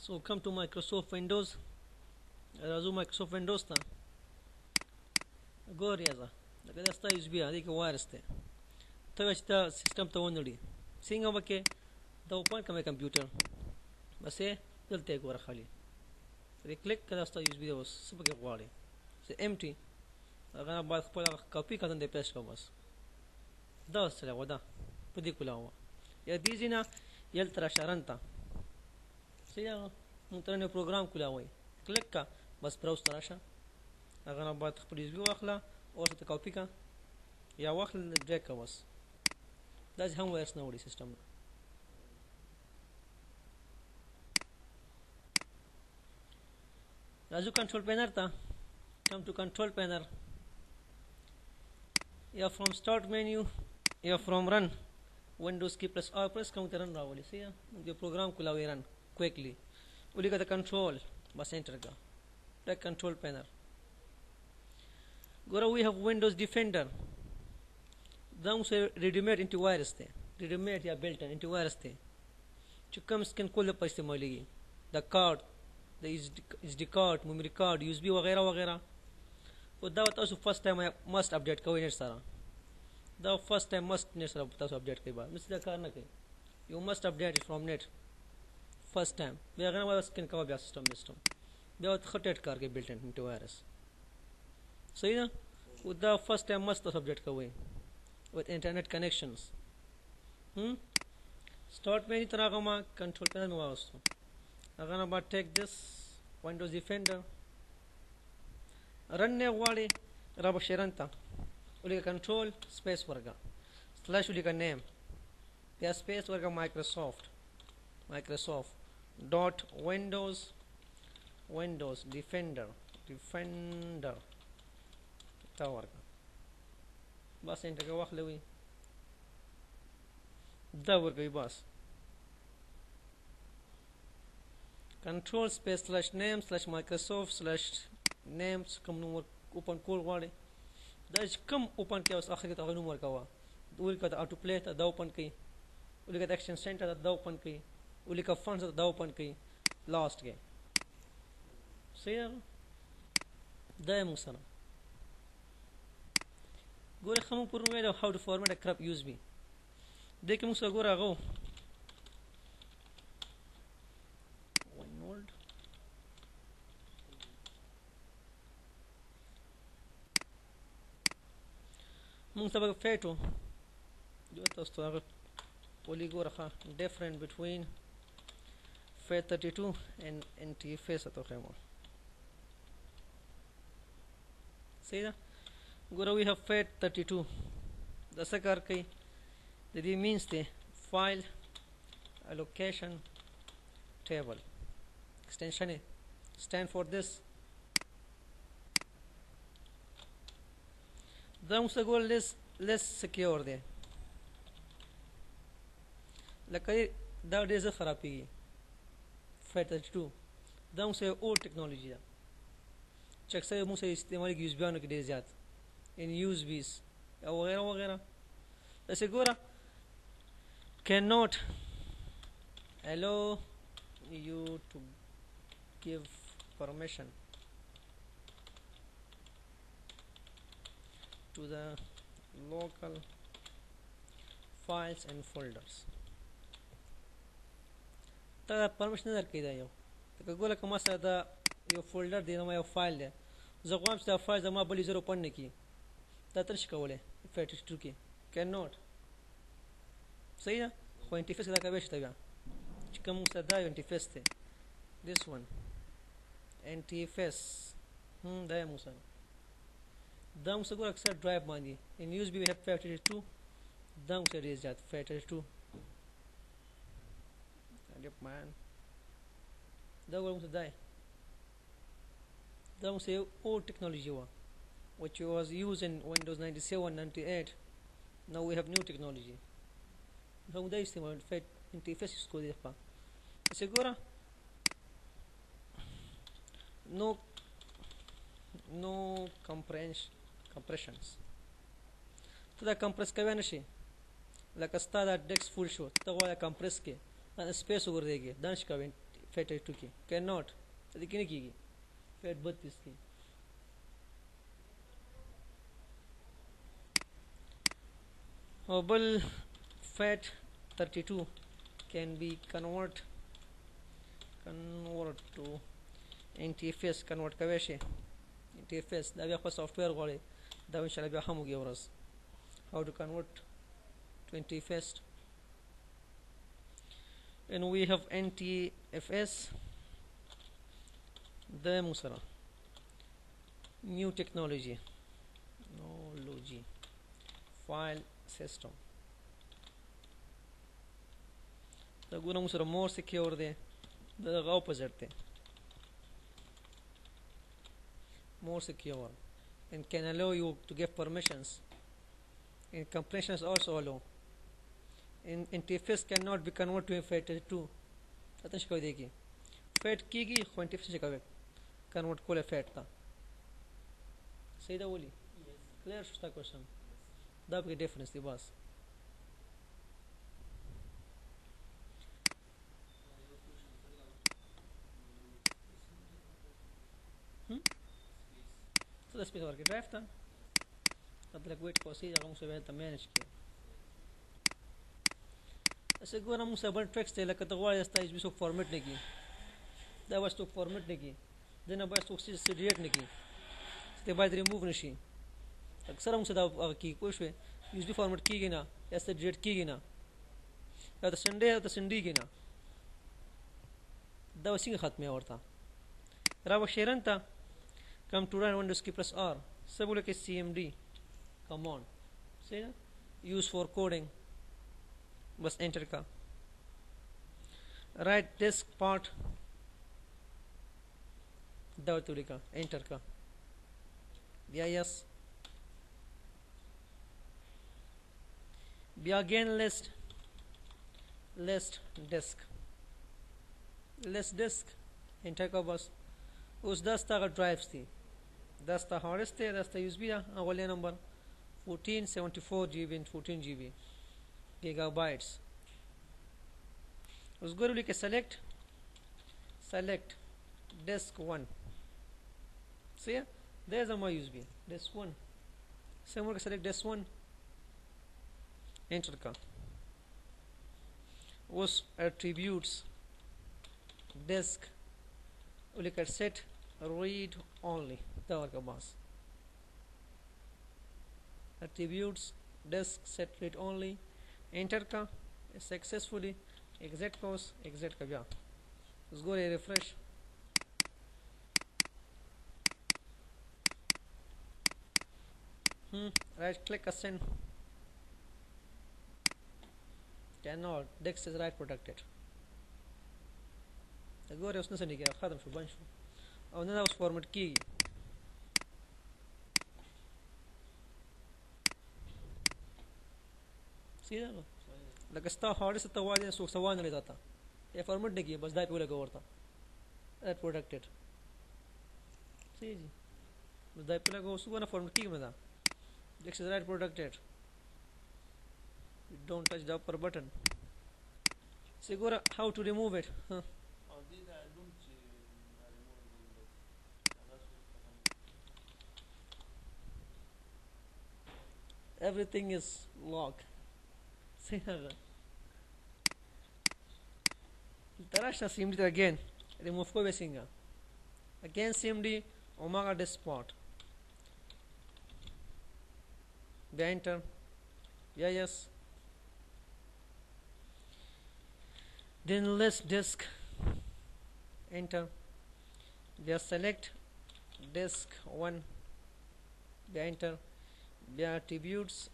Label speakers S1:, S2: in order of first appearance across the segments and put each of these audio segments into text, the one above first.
S1: So come to Microsoft Windows. راځو Microsoft Windows ته. ګور یازه لکه دا ستا USB دی کې وایرس دی. ته چې دا سیستم ته ونړي څنګه وکې دا اوپن کړه کمپیوټر بس یې دلته یې ګوره خالي دې کلیک کړه ستا USB دی اوس څه پکې غواړې چې empty هغه نه باید خپل کاپي کړه دې پیسټ کړه بس دا سره ودا په دې کولاوه یا دې ځینه یل تر شارنتا څنګه مونږ تر نه پروګرام کولاوي کلیک کا بس براوز راشه هغه نه باید خپل USB واخله او ته کاپي کا یا واخله ډریک کا بس دا هم وایرس نه وړي سیستم راځو کنټرول پینر ته come to control panel یا from start menu یا from run windows key plus r press کوم ته run راولي سیا موږ پروګرام کولاوي run quickly ولیکه د control بس انټر کا ټک control panel ګوره we have windows defender دا موږ ready made antivirus دی ready made یا built in antivirus دی چې کوم سکن کول په استعمالي د کارت د SD card memory card USB وغیرہ وغیرہ او دا تاسو فرست ټایم مست اپډیټ کوئ نت سره دا فرست ټایم مست نت سره تاسو اپډیټ کوئ بعد مثلا کار نه کوي یو مست اپډیټ فرام نت فرست ټایم بیا غره واسه سکن کوي بیا سیستم بیا خټټ کار کې بلټ ان انټي وایرس صحیح ده او دا فرست ټایم مست تاسو اپډیټ کوئ with internet connections start menu تر هغه ما کنټرول پینل مو واغستو هغه نه بعد ټیک دس windows defender run نه غواړي را بشرن ته ولیکه کنټرول سپیس ورګه سلاش ولیکه نیم بیا سپیس ورګه مایکروسافت ډاٹ windows defender تا ورګه بس انټر واخلوي دا ورګي بس control space slash name slash microsoft slash names کوم نوم اوپن کول غواړي دا چې کوم اوپن کې اوس اخر کې هغه نوم ورکوه ولیکه د اټو پلی ته دا اوپن کړي ولیکه د اکشن سنټر ته دا اوپن کړي ولیکه فنډز ته دا اوپن کړي لاست کې صحیح دا یې موږ سره ګوره ښه موږ پرون ویلو how to format a crop USB دې کې موږ سره ګوره هغه مونږ سبق فیټو جو تاسو ته هغه پولی ګوره ښه ډیفرنٹ بټوین فیټ 32 and NTFS ته خمو صحیح ده ګوره we have فیټ 32 د څه کار کوي د دې مینس ته فایل allocation table extension stand for this دا موږ ګول less secure دی لکه دا ډېر ژر خرابېږي فیټ 32 دا موږ او ټیکنالوژي ده چې اکثر موږ استعمال کوي USB-انو کې ډېر زیات ان USBs او وغیرہ وغیرہ داسې ګوره cannot allow you to give permission to the local files and folders تا پرمیشن درکې دا یو که ګوره کومه سره دا یو فولډر دی نو یو فایل دی زه غواړم چې دا فایل زما بلې زه اوپن نه کړي دا ته نشي کولی فیټ 32 کې کین نوټ صحیح ده خو انټرفیس دا کوي شته بیا چې کوم سره دا یو انټرفیس دی this one NTFS دا یې موږ سره دا موږ ګور اکثر ډرایو باندې ان USB we have فیټ 32 دا موږ سره ډېر زیات فیټ 32 Yep, man. دا موږ ته دا موږ یو old technology which was used in Windows 97 98 now we have new technology هم دا استعمال فیټ انټرفیس کو دی ښه څنګه no compressions ته دا کمپرس کوي نشي لکه ستا دا ډیسک فول شو ته غواړې کمپرس کې سپیس وګورئ دا نشي کوي फैट 32 की can not लेकिन नहीं की फैट 32 की bubble fat 32 can be convert to NTFS convert کوي شي NTFS دا بیا خو سافټویر غواړي دا ان شاء الله بیا هم وګورئ ورځ how to convert to NTFS and we have NTFS the musara new technology file system the guna musara more secure the opposite the more secure and can allow you to give permissions and compressions also allow and NTFS cannot be converted to FAT2 अतः शिकायत देखिए फैट की NTFS शिकायत convert कोले फैट था सही था बोली क्लियर था क्वेश्चन दा आपकी डिफरेंस थी बस तो 10 वर्क ड्राइव था मतलब वेट को सी जगह मुझसे बेहतर मैनेज किया ऐसे को ना मुझसे बन ट्रैक्स थे लगा तो वाले स्टाइल भी सो फॉर्मेट नहीं की दा बस तो फॉर्मेट नहीं की देना बस तो से डिलीट नहीं की ते बाद रिमूव नहीं अक्सर मुझसे दा की कोशिश है यूज़ भी फॉर्मेट की गई ना ऐसे डिलीट की गई ना या तो संडे या तो संडे की ना दा वैसे ही ख़त्म है और था राव शेरन था come to run Windows key press R सब बोले कि CMD command सही ना use for coding बस enter का right disk part दावतुरी का enter का yes again list disk enter का बस उस 10 तक ड्राइव्स थी 10 था हार्ड डिस्क थे 10 था यूएसबी अगले नंबर 1474 GB and 14 GB gigabytes उस गुरु लिखे select disk 1 see there's my USB disk 1 same work select disk 1 enter का उस attributes disk लिखा set read only तवर का बस attributes disk set read only enter का successfully exit का बया उसको refresh right click ascend cannot disk is right protected अगोरे उसने से नहीं किया ख़त्म शो बंद शो और ना उस फॉर्मेट की सीधा लो लगस्ता हार्ड से तवाज ने सुख सवाल नहीं जाता ये फॉर्मेट नहीं किया बस दाई पे लगा और था that protected सही जी बस दाई पे लगा उसको ना फॉर्मेट की में था this is right protected you don't touch the upper button Sigura how to remove it everything is locked see tarashna CMD again remove ko besinga again CMD omega disk part enter yes then list disk enter just select disk 1 enter attributes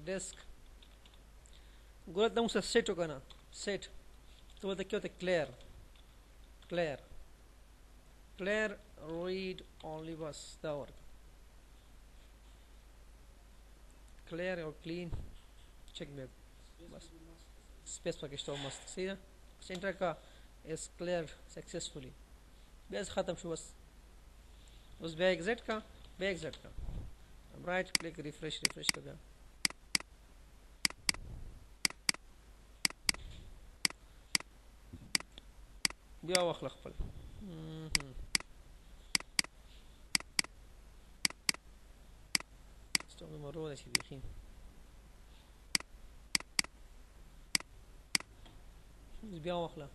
S1: disk गोलत ना उसे सेट होगा ना सेट तो बोलते क्या होता है clear read only बस दावर clear और clean check बैक बस स्पेस पर किस्टो मस्त सीधा सेंटर का is cleared successfully बस ख़त्म शो बस उस बैक Z का राइट क्लिक रिफ्रेश कर दिया بیا واخله خپل سیسټم مرو ده چې بیخي بیا واخله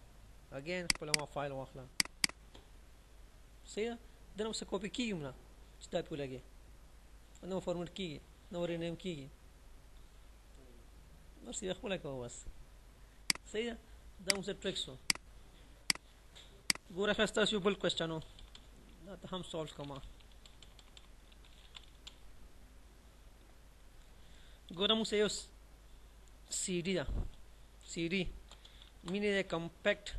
S1: اگین خپل ما فایل واخله صحیح ده نو څه کاپي کیږي نه چې دا په لګي نو فارمټ کیږي نو رینیم کیږي بس یې خپل کوو بس صحیح دا موږ ټریکس وو ګوره خسته یو بل کوېسچن وو دا ته هم سولف کوم ګوره موږ یو سی ډي ده سی ډي meaning a compact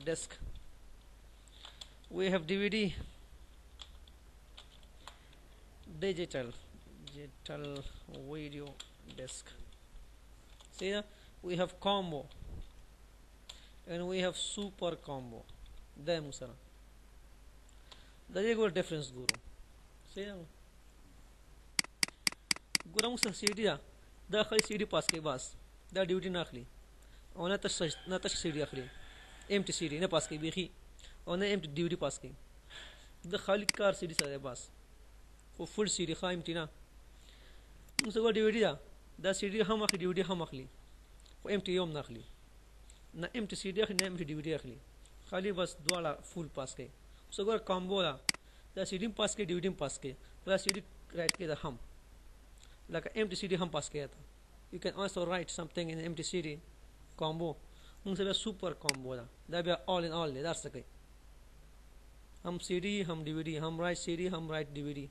S1: disc. We have DVD, digital video disc. See here, we have combo and we have super combo. There musara. There is a difference, Guru. See here, Guru musa CD da. Da khali CD pass ke bas. Da DVD na khali. او نه تش سی ډي اخلي ام ټي سی ډي نه پاس کوي بیخي او نه ام ټي ډي وي ډي پاس کوي د خالي کار سی ډي سره بس خو فل سی ډي خایم ټي نه موږ څنګه ډي وي ډي دا سی ډي هم اخلي ډي وي ډي هم اخلي خو ام ټي هم نه اخلي نه ام ټي سی ډي اخلي نه ام ټي ډي وي ډي اخلي خالي بس دواړه فل پاس کوي څنګه کامبو دا سی ډي پاس کوي ډي وي ډي پاس کوي دا سی ډي رائټ کوي دا هم لکه ام ټي سی ډي هم پاس کوي تا you can also write something in ام ټي سی ډي combo موږ سره سپر کامبو دا بیا all in all دی دا څه کوي هم سی ډي هم ډي وي ډي هم رائټ سی ډي هم رائټ ډي وي ډي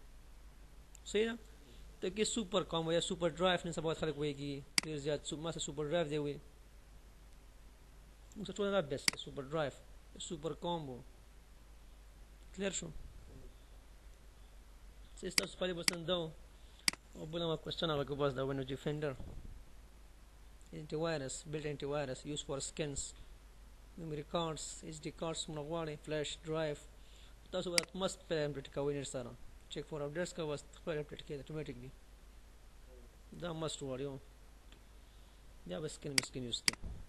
S1: صحیح ده ته کې سپر کامبو یا سپر ډرایو نه سبا خلک وایي ډیر زیات ما سره سپر ډرایو دی وي موږ ټول دا بیسټ سپر ډرایو سپر کامبو کلیر شو سیستم سپاري بسن دا او بل ما کوېسچن هغه بس دا ونو ډیفندر antivirus built antivirus used for scans memory cards SD cards مغواړي flash drive تاسو باید must pay update کوئ نه سره check for updates کا واست خپل update کړئ automatically دا must وړو دا بس scan یوز کړئ